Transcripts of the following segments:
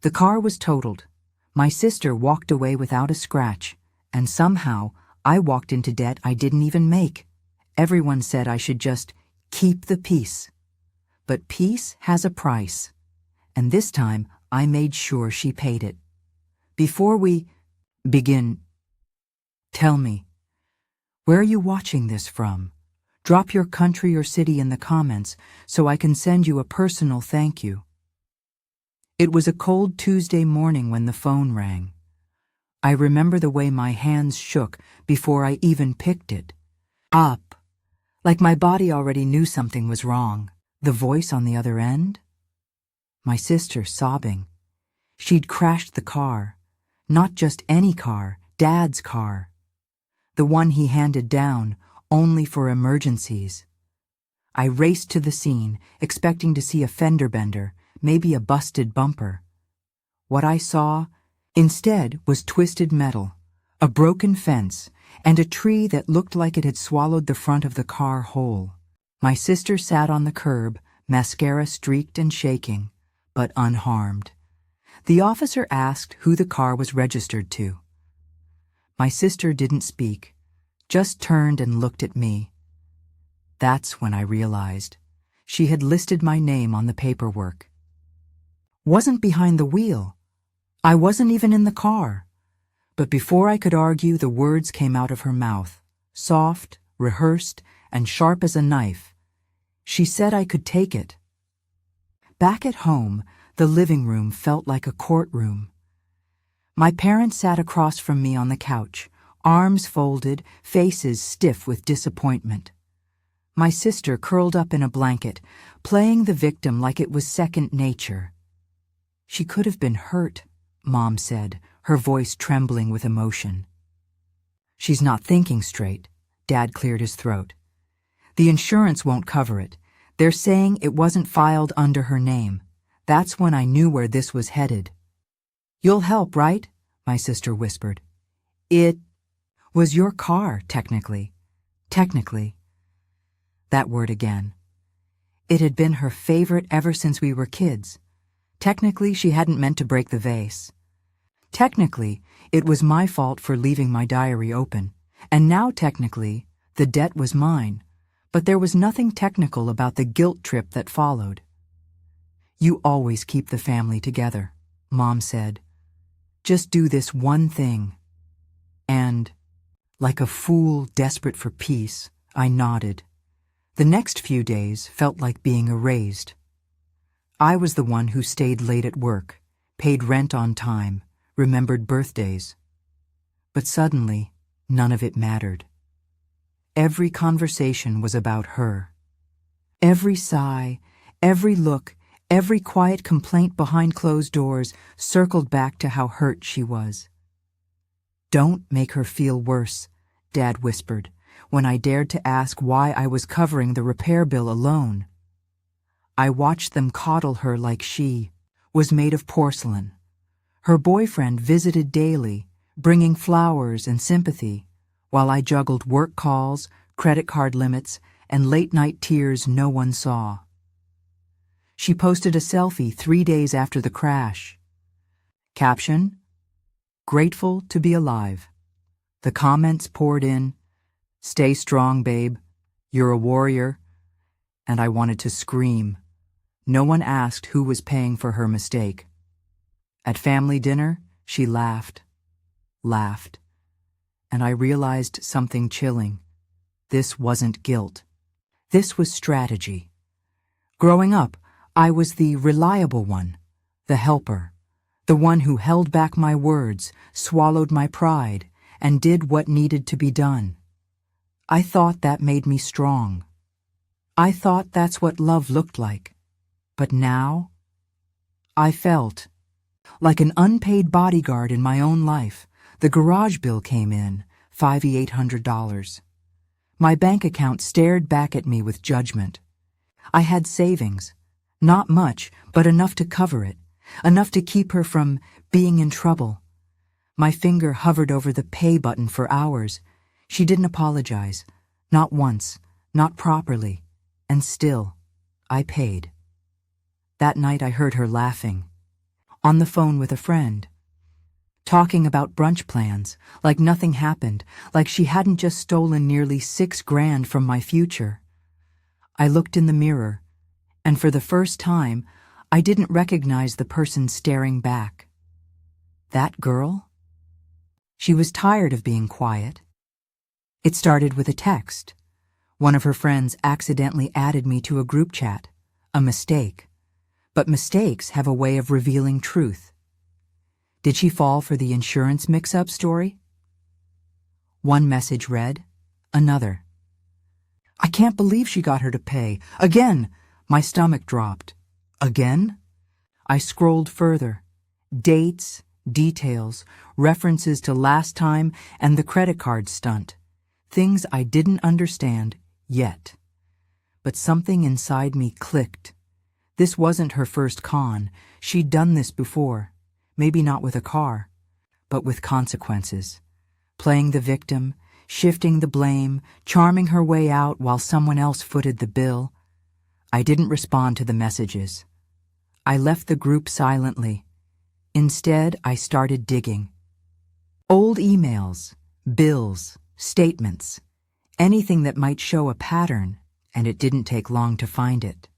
The car was totaled. My sister walked away without a scratch, and somehow I walked into debt I didn't even make. Everyone said I should just keep the peace. But peace has a price, and this time I made sure she paid it. Before we begin, tell me, where are you watching this from? Drop your country or city in the comments so I can send you a personal thank you. It was a cold Tuesday morning when the phone rang. I remember the way my hands shook before I even picked it. Up, like my body already knew something was wrong. The voice on the other end? My sister sobbing. She'd crashed the car. Not just any car, Dad's car. The one he handed down, only for emergencies. I raced to the scene, expecting to see a fender bender, maybe a busted bumper. What I saw, instead, was twisted metal, a broken fence, and a tree that looked like it had swallowed the front of the car whole. My sister sat on the curb, mascara streaked and shaking, but unharmed. The officer asked who the car was registered to. My sister didn't speak, just turned and looked at me. That's when I realized she had listed my name on the paperwork. Wasn't behind the wheel. I wasn't even in the car. But before I could argue, the words came out of her mouth, soft, rehearsed, and sharp as a knife. She said I could take it. Back at home, the living room felt like a courtroom. My parents sat across from me on the couch, arms folded, faces stiff with disappointment. My sister curled up in a blanket, playing the victim like it was second nature. She could have been hurt, Mom said, her voice trembling with emotion. She's not thinking straight, Dad cleared his throat. The insurance won't cover it. They're saying it wasn't filed under her name. That's when I knew where this was headed. You'll help, right? My sister whispered. It was your car, technically. Technically. That word again. It had been her favorite ever since we were kids. Technically, she hadn't meant to break the vase. Technically, it was my fault for leaving my diary open. And now, technically, the debt was mine. But there was nothing technical about the guilt trip that followed. You always keep the family together, Mom said. Just do this one thing. And, like a fool desperate for peace, I nodded. The next few days felt like being erased. I was the one who stayed late at work, paid rent on time, remembered birthdays. But suddenly, none of it mattered. Every conversation was about her. Every sigh, every look, every quiet complaint behind closed doors circled back to how hurt she was. Don't make her feel worse, Dad whispered, when I dared to ask why I was covering the repair bill alone. I watched them coddle her like she was made of porcelain. Her boyfriend visited daily, bringing flowers and sympathy, while I juggled work calls, credit card limits, and late-night tears no one saw. She posted a selfie 3 days after the crash. Caption: grateful to be alive. The comments poured in, stay strong, babe, you're a warrior, and I wanted to scream. No one asked who was paying for her mistake. At family dinner, she laughed, and I realized something chilling. This wasn't guilt. This was strategy. Growing up, I was the reliable one, the helper, the one who held back my words, swallowed my pride, and did what needed to be done. I thought that made me strong. I thought that's what love looked like. But now, I felt like an unpaid bodyguard in my own life. The garage bill came in, $5,800. My bank account stared back at me with judgment. I had savings. Not much, but enough to cover it, enough to keep her from being in trouble. My finger hovered over the pay button for hours. She didn't apologize. Not once, not properly. And still, I paid. That night I heard her laughing. on the phone with a friend, talking about brunch plans, like nothing happened, like she hadn't just stolen nearly $6,000 from my future. I looked in the mirror, and for the first time, I didn't recognize the person staring back. That girl? She was tired of being quiet. It started with a text. One of her friends accidentally added me to a group chat. A mistake. But mistakes have a way of revealing truth. Did she fall for the insurance mix-up story? One message read, another. I can't believe she got her to pay. Again! My stomach dropped. Again? I scrolled further. Dates, details, references to last time, and the credit card stunt. Things I didn't understand yet. But something inside me clicked. This wasn't her first con. She'd done this before. Maybe not with a car, but with consequences. Playing the victim, shifting the blame, charming her way out while someone else footed the bill. I didn't respond to the messages. I left the group silently. Instead, I started digging. Old emails, bills, statements, anything that might show a pattern, and it didn't take long to find it.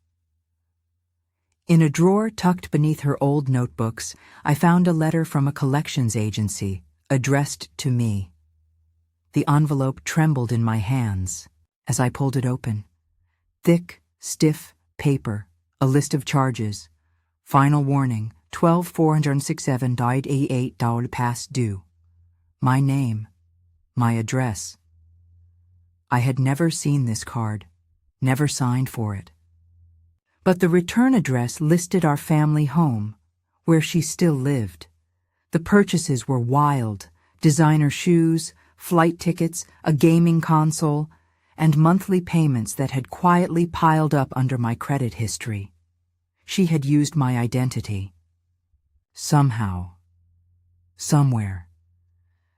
In a drawer tucked beneath her old notebooks, I found a letter from a collections agency, addressed to me. The envelope trembled in my hands as I pulled it open. Thick, stiff paper, a list of charges. Final warning, 12,467 died $88 past due. My name, my address. I had never seen this card, never signed for it. But the return address listed our family home, where she still lived. The purchases were wild: designer shoes, flight tickets, a gaming console, and monthly payments that had quietly piled up under my credit history. She had used my identity. Somehow. Somewhere.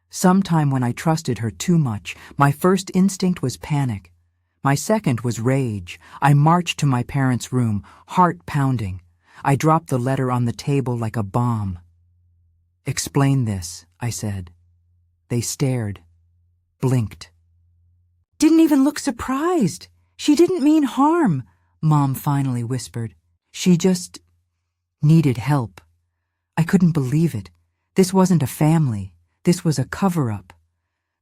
Sometime when I trusted her too much, my first instinct was panic. My second was rage. I marched to my parents' room, heart pounding. I dropped the letter on the table like a bomb. "Explain this," I said. They stared, blinked. "Didn't even look surprised. She didn't mean harm," Mom finally whispered. "She just needed help." I couldn't believe it. This wasn't a family. This was a cover-up.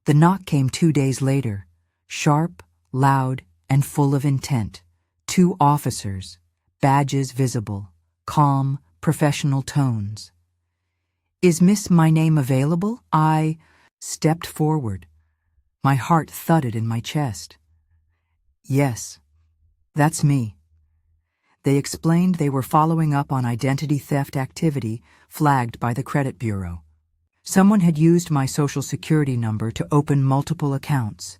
The knock came 2 days later, sharp, loud, and full of intent. 2 officers, badges visible, calm, professional tones. "Is Miss My Name available?" I stepped forward. My heart thudded in my chest. "Yes, that's me." They explained they were following up on identity theft activity flagged by the credit bureau. Someone had used my social security number to open multiple accounts.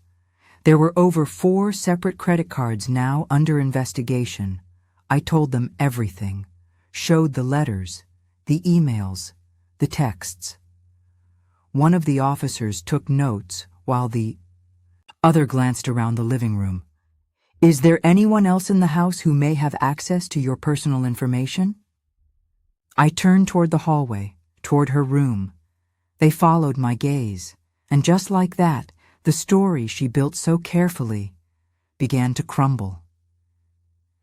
There were over 4 separate credit cards now under investigation. I told them everything, showed the letters, the emails, the texts. One of the officers took notes while the other glanced around the living room. "Is there anyone else in the house who may have access to your personal information?" I turned toward the hallway, toward her room. They followed my gaze, and just like that, the story she built so carefully began to crumble.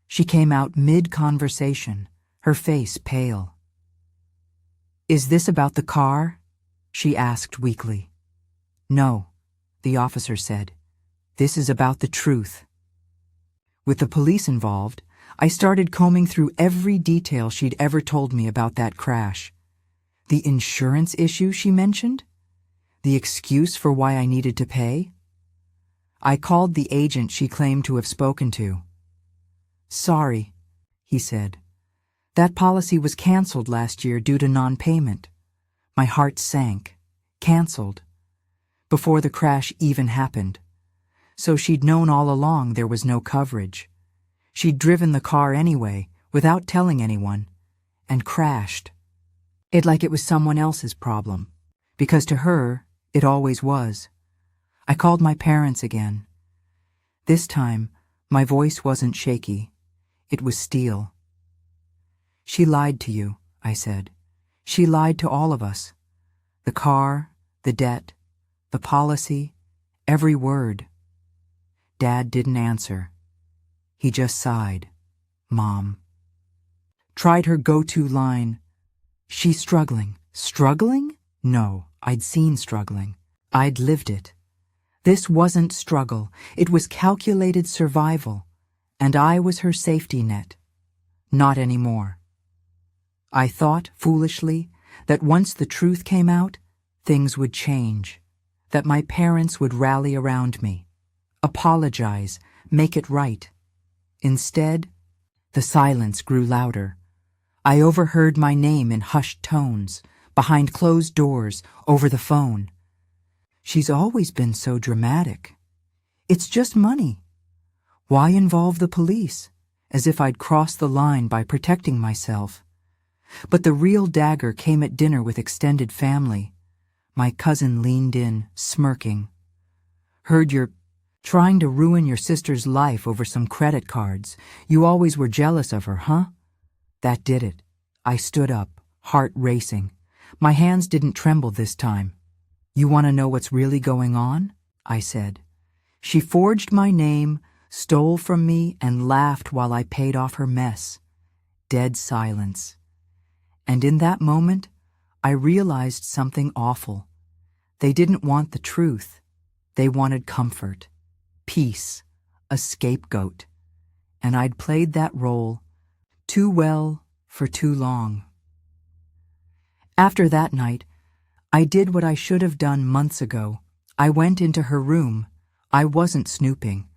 She came out mid-conversation, her face pale. "Is this about the car?" she asked weakly. "No," the officer said. "This is about the truth." With the police involved, I started combing through every detail she'd ever told me about that crash. The insurance issue she mentioned? The excuse for why I needed to pay? I called the agent she claimed to have spoken to. "Sorry," he said. "That policy was canceled last year due to non-payment." My heart sank. Canceled. Before the crash even happened. So she'd known all along there was no coverage. She'd driven the car anyway, without telling anyone, and crashed. It like it was someone else's problem, because to her, it always was. I called my parents again. This time, my voice wasn't shaky. It was steel. "She lied to you," I said. She lied to all of us. The car, the debt, the policy, every word. Dad didn't answer. He just sighed. Mom. Tried her go-to line. She's struggling. Struggling? No, I'd seen struggling. I'd lived it. This wasn't struggle. It was calculated survival. And I was her safety net. Not anymore. I thought, foolishly, that once the truth came out, things would change. That my parents would rally around me. Apologize. Make it right. Instead, the silence grew louder. I overheard my name in hushed tones, behind closed doors, over the phone. She's always been so dramatic. It's just money. Why involve the police? As if I'd crossed the line by protecting myself. But the real dagger came at dinner with extended family. My cousin leaned in, smirking. Heard you're trying to ruin your sister's life over some credit cards. You always were jealous of her, huh? That did it. I stood up, heart racing. My hands didn't tremble this time. You want to know what's really going on? I said. She forged my name, stole from me, and laughed while I paid off her mess. Dead silence. And in that moment, I realized something awful. They didn't want the truth. They wanted comfort, peace, a scapegoat. And I'd played that role too well for too long. After that night, I did what I should have done months ago. I went into her room. I wasn't snooping.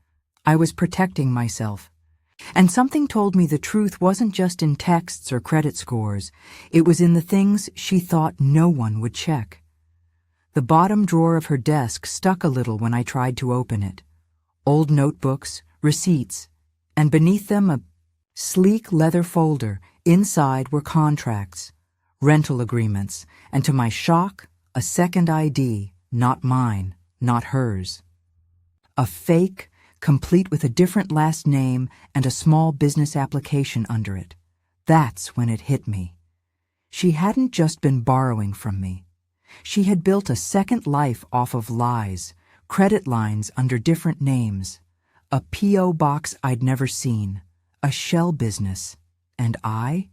I was protecting myself. And something told me the truth wasn't just in texts or credit scores. It was in the things she thought no one would check. The bottom drawer of her desk stuck a little when I tried to open it. Old notebooks, receipts, and beneath them a sleek leather folder. Inside were contracts, rental agreements, and to my shock, a second ID, not mine, not hers. A fake, complete with a different last name and a small business application under it. That's when it hit me. She hadn't just been borrowing from me. She had built a second life off of lies, credit lines under different names, a P.O. box I'd never seen, a shell business. And I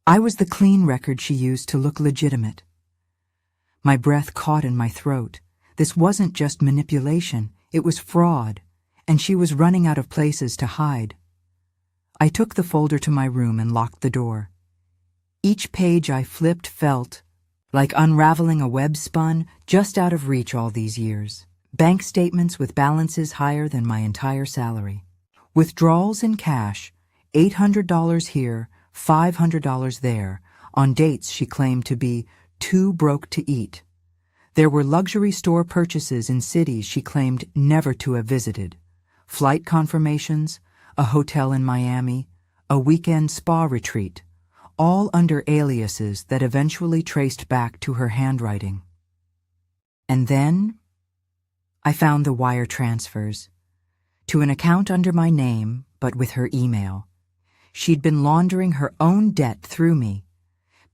was the clean record she used to look legitimate. My breath caught in my throat. This wasn't just manipulation, it was fraud, and she was running out of places to hide. I took the folder to my room and locked the door. Each page I flipped felt like unraveling a web spun just out of reach all these years. Bank statements with balances higher than my entire salary. Withdrawals in cash, $800 here, $500 there, on dates she claimed to be too broke to eat. There were luxury store purchases in cities she claimed never to have visited, flight confirmations, a hotel in Miami, a weekend spa retreat, all under aliases that eventually traced back to her handwriting. And then I found the wire transfers to an account under my name, but with her email. She'd been laundering her own debt through me,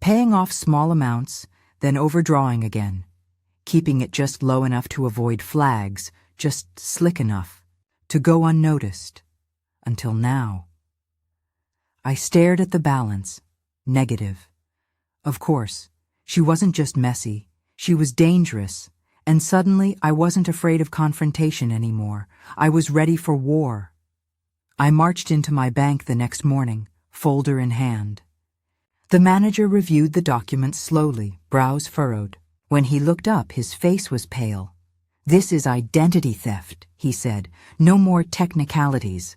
paying off small amounts, then overdrawing again, keeping it just low enough to avoid flags, just slick enough to go unnoticed. Until now. I stared at the balance. Negative. Of course, she wasn't just messy, she was dangerous, and suddenly I wasn't afraid of confrontation anymore. I was ready for war. I marched into my bank the next morning, folder in hand. The manager reviewed the document slowly, brows furrowed. When he looked up, his face was pale. "This is identity theft," he said. "No more technicalities.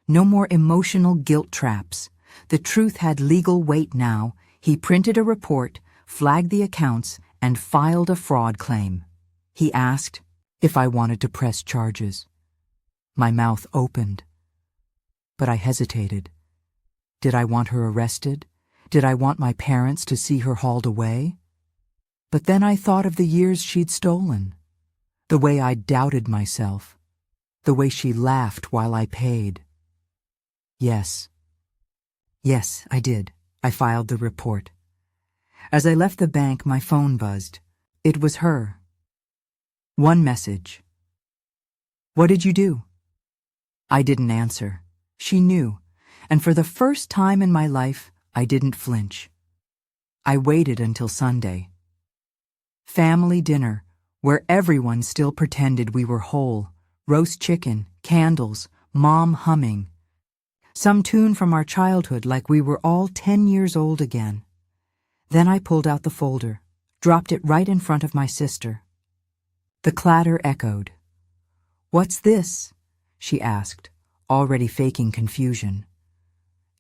No more emotional guilt traps. The truth had legal weight now." He printed a report, flagged the accounts, and filed a fraud claim. He asked if I wanted to press charges. My mouth opened. But I hesitated. Did I want her arrested? Did I want my parents to see her hauled away? But then I thought of the years she'd stolen, the way I doubted myself, the way she laughed while I paid. Yes, I did. I filed the report. As I left the bank, my phone buzzed. It was her. One message. "What did you do?" I didn't answer. She knew, and for the first time in my life, I didn't flinch. I waited until Sunday. Family dinner, where everyone still pretended we were whole. Roast chicken, candles, mom humming. Some tune from our childhood like we were all 10 years old again. Then I pulled out the folder, dropped it right in front of my sister. The clatter echoed. "What's this?" she asked, already faking confusion.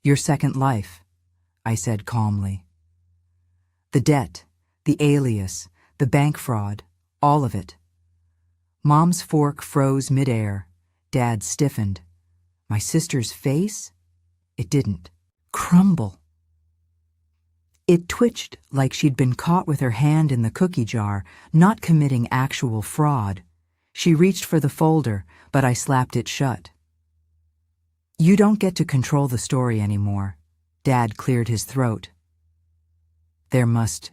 "Your second life," I said calmly. The debt, the alias, the bank fraud, all of it. Mom's fork froze midair. Dad stiffened. My sister's face? It didn't. Crumble. It twitched like she'd been caught with her hand in the cookie jar, not committing actual fraud. She reached for the folder, but I slapped it shut. "You don't get to control the story anymore." Dad cleared his throat. "There must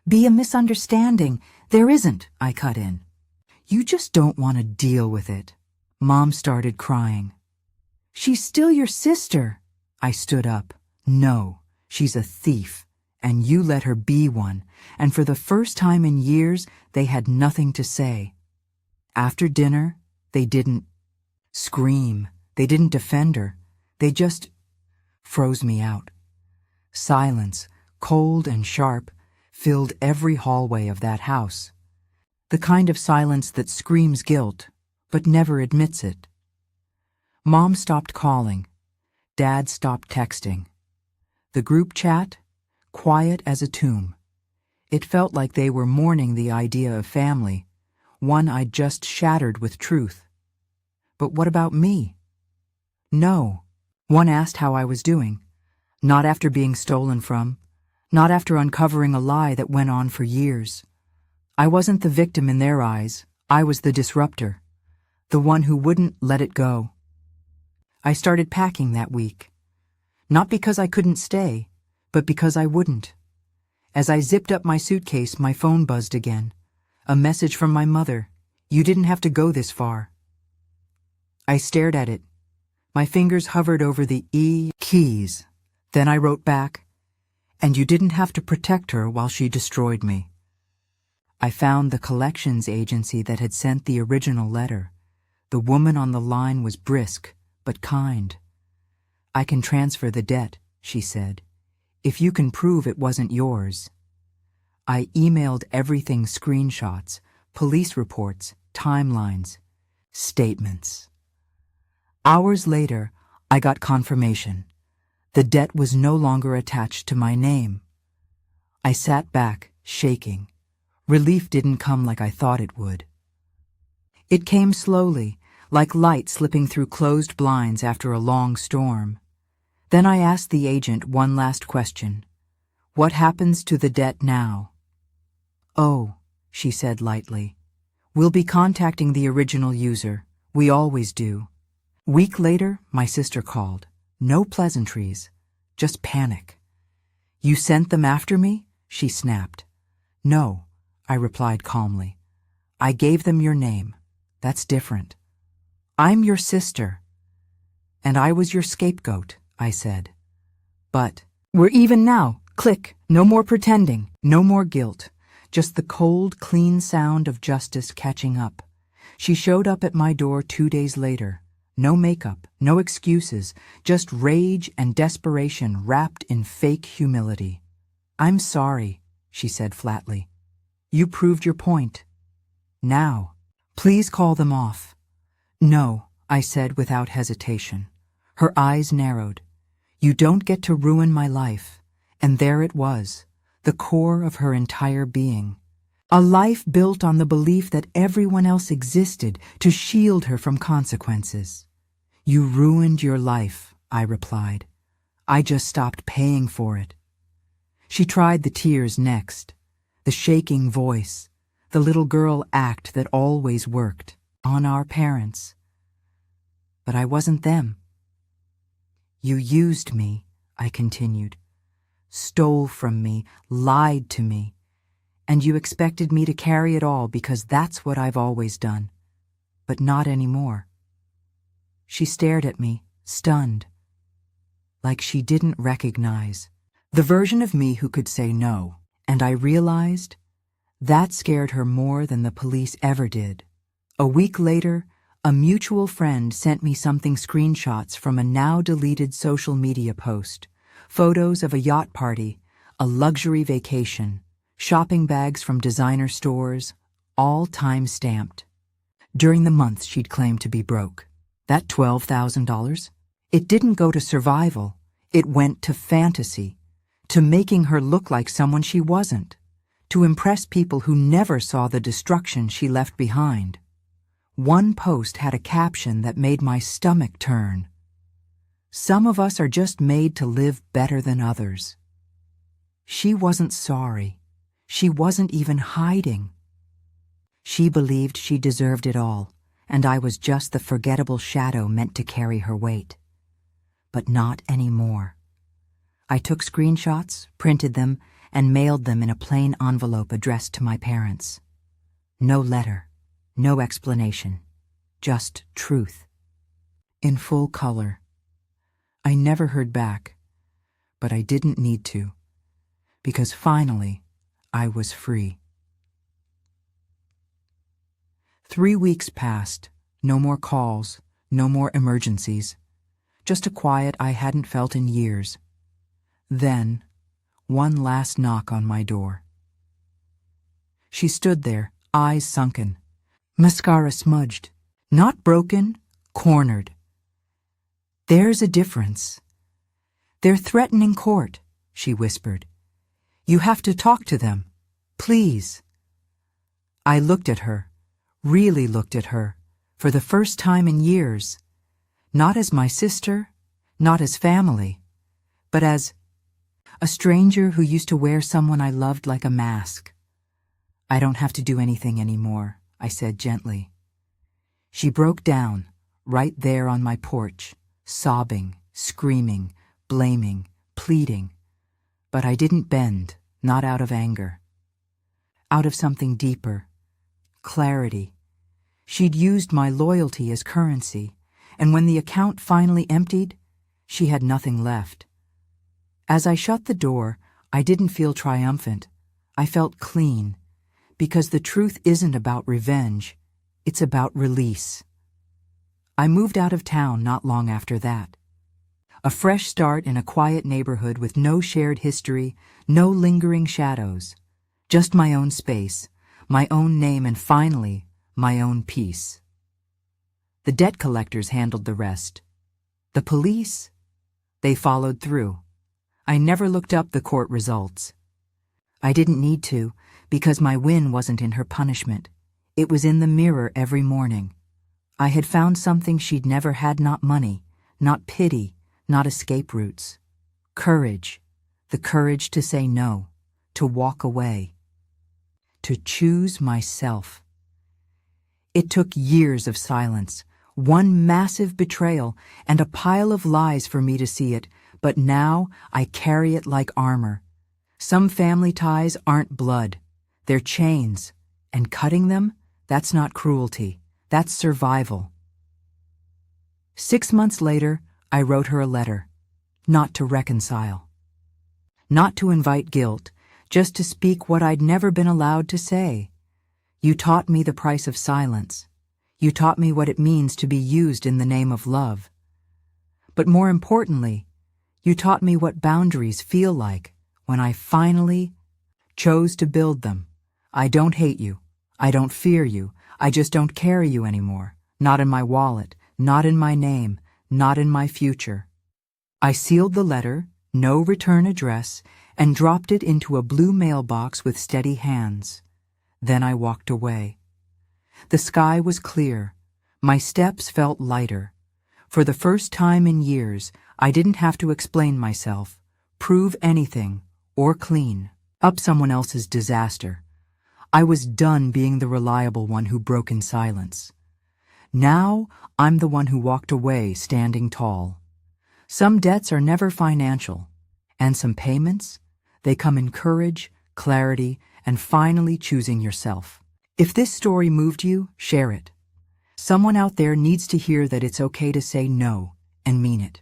be a misunderstanding." "There isn't," I cut in. "You just don't want to deal with it." Mom started crying. "She's still your sister." I stood up. "No, she's a thief, and you let her be one." And for the first time in years, they had nothing to say. After dinner, they didn't scream. They didn't defend her. They just froze me out. Silence, cold and sharp, filled every hallway of that house. The kind of silence that screams guilt, but never admits it. Mom stopped calling. Dad stopped texting. The group chat, quiet as a tomb. It felt like they were mourning the idea of family, one I'd just shattered with truth. But what about me? No. One asked how I was doing. Not after being stolen from. Not after uncovering a lie that went on for years. I wasn't the victim in their eyes. I was the disruptor. The one who wouldn't let it go. I started packing that week. Not because I couldn't stay, but because I wouldn't. As I zipped up my suitcase, my phone buzzed again. A message from my mother. "You didn't have to go this far." I stared at it. My fingers hovered over the keys. Then I wrote back, "And you didn't have to protect her while she destroyed me." I found the collections agency that had sent the original letter. The woman on the line was brisk, but kind. "I can transfer the debt," she said, "if you can prove it wasn't yours." I emailed everything: screenshots, police reports, timelines, statements. Hours later, I got confirmation. The debt was no longer attached to my name. I sat back, shaking. Relief didn't come like I thought it would. It came slowly, like light slipping through closed blinds after a long storm. Then I asked the agent one last question. "What happens to the debt now?" "Oh," she said lightly. "We'll be contacting the original user. We always do." Week later, my sister called. No pleasantries, just panic. "You sent them after me?" she snapped. "No," I replied calmly. "I gave them your name. That's different. I'm your sister." "And I was your scapegoat," I said. "But we're even now. Click. No more pretending. No more guilt. Just the cold, clean sound of justice catching up." She showed up at my door 2 days later. No makeup, no excuses, just rage and desperation wrapped in fake humility. "I'm sorry," she said flatly. "You proved your point. Now, please call them off." "No," I said without hesitation. Her eyes narrowed. "You don't get to ruin my life." And there it was, the core of her entire being. A life built on the belief that everyone else existed to shield her from consequences. "You ruined your life," I replied. "I just stopped paying for it." She tried the tears next, the shaking voice, the little girl act that always worked, on our parents. But I wasn't them. "You used me," I continued. stole from me, lied to me. And you expected me to carry it all because that's what I've always done. But not anymore. She stared at me, stunned, like she didn't recognize the version of me who could say no. And I realized that scared her more than the police ever did. A week later, a mutual friend sent me something screenshots from a now-deleted social media post, photos of a yacht party, a luxury vacation, shopping bags from designer stores, all time-stamped. During the months she'd claimed to be broke. That $12,000? It didn't go to survival. It went to fantasy, to making her look like someone she wasn't, to impress people who never saw the destruction she left behind. One post had a caption that made my stomach turn. Some of us are just made to live better than others. She wasn't sorry. She wasn't even hiding. She believed she deserved it all, and I was just the forgettable shadow meant to carry her weight. But not anymore. I took screenshots, printed them, and mailed them in a plain envelope addressed to my parents. No letter. No explanation, just truth. In full color. I never heard back, but I didn't need to, because finally I was free. 3 weeks passed, no more calls, no more emergencies, just a quiet I hadn't felt in years. Then, one last knock on my door. She stood there, eyes sunken. Mascara smudged. Not broken, cornered. There's a difference. They're threatening court, she whispered. You have to talk to them. Please. I looked at her, really looked at her, for the first time in years. Not as my sister, not as family, but as a stranger who used to wear someone I loved like a mask. I don't have to do anything anymore, I said gently. She broke down, right there on my porch, sobbing, screaming, blaming, pleading. But I didn't bend, not out of anger. Out of something deeper. Clarity. She'd used my loyalty as currency, and when the account finally emptied, she had nothing left. As I shut the door, I didn't feel triumphant. I felt clean. Because the truth isn't about revenge, it's about release. I moved out of town not long after that. A fresh start in a quiet neighborhood with no shared history, no lingering shadows. Just my own space, my own name, and finally, my own peace. The debt collectors handled the rest. The police? They followed through. I never looked up the court results. I didn't need to, because my win wasn't in her punishment. It was in the mirror every morning. I had found something she'd never had, not money, not pity, not escape routes. Courage. The courage to say no, to walk away, to choose myself. It took years of silence, one massive betrayal, and a pile of lies for me to see it, but now I carry it like armor. Some family ties aren't blood. They're chains, and cutting them, that's not cruelty, that's survival. 6 months later, I wrote her a letter, not to reconcile, not to invite guilt, just to speak what I'd never been allowed to say. You taught me the price of silence. You taught me what it means to be used in the name of love. But more importantly, you taught me what boundaries feel like when I finally chose to build them. I don't hate you. I don't fear you. I just don't carry you anymore. Not in my wallet, not in my name, not in my future. I sealed the letter, no return address, and dropped it into a blue mailbox with steady hands. Then I walked away. The sky was clear. My steps felt lighter. For the first time in years, I didn't have to explain myself, prove anything, or clean up someone else's disaster. I was done being the reliable one who broke in silence. Now, I'm the one who walked away standing tall. Some debts are never financial, And some payments? They come in courage, clarity, and finally choosing yourself. If this story moved you, share it. Someone out there needs to hear that it's okay to say no and mean it.